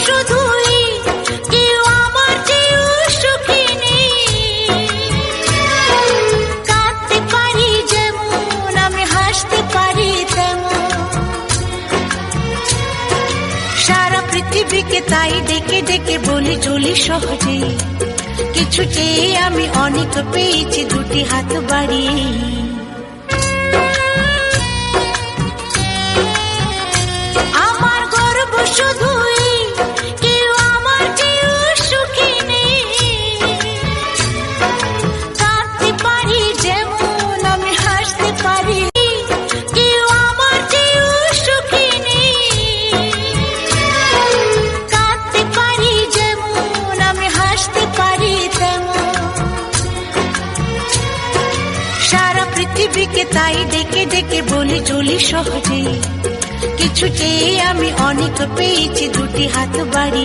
শুধুই কেউ আমার চেয়েও সুখী নেই। কাঁদতে পারি যেমন আমি হাসতে পারি তেমন, সারা পৃথিবীকে তাই ডেকে ডেকে বলি চলি সহজে, কিছু চেয়ে আমি অনেক পেয়েছি দুটি হাত বাড়িয়ে। আমার গর্ব শুধুই কেউ আমার চেয়েও সুখী নেই। কাঁদতে পারি যেমন আমি হাসতে পারি, কেউ আমার চেয়েও সুখী নেই। কাঁদতে পারি যেমন আমি হাসতে পারি তেমন, সারা পৃথিবীকে তাই ডেকে ডেকে বলি চলি সহজে, কিছু চেয়ে আমি অনেক পেয়েছি দুটি হাত বাড়ি।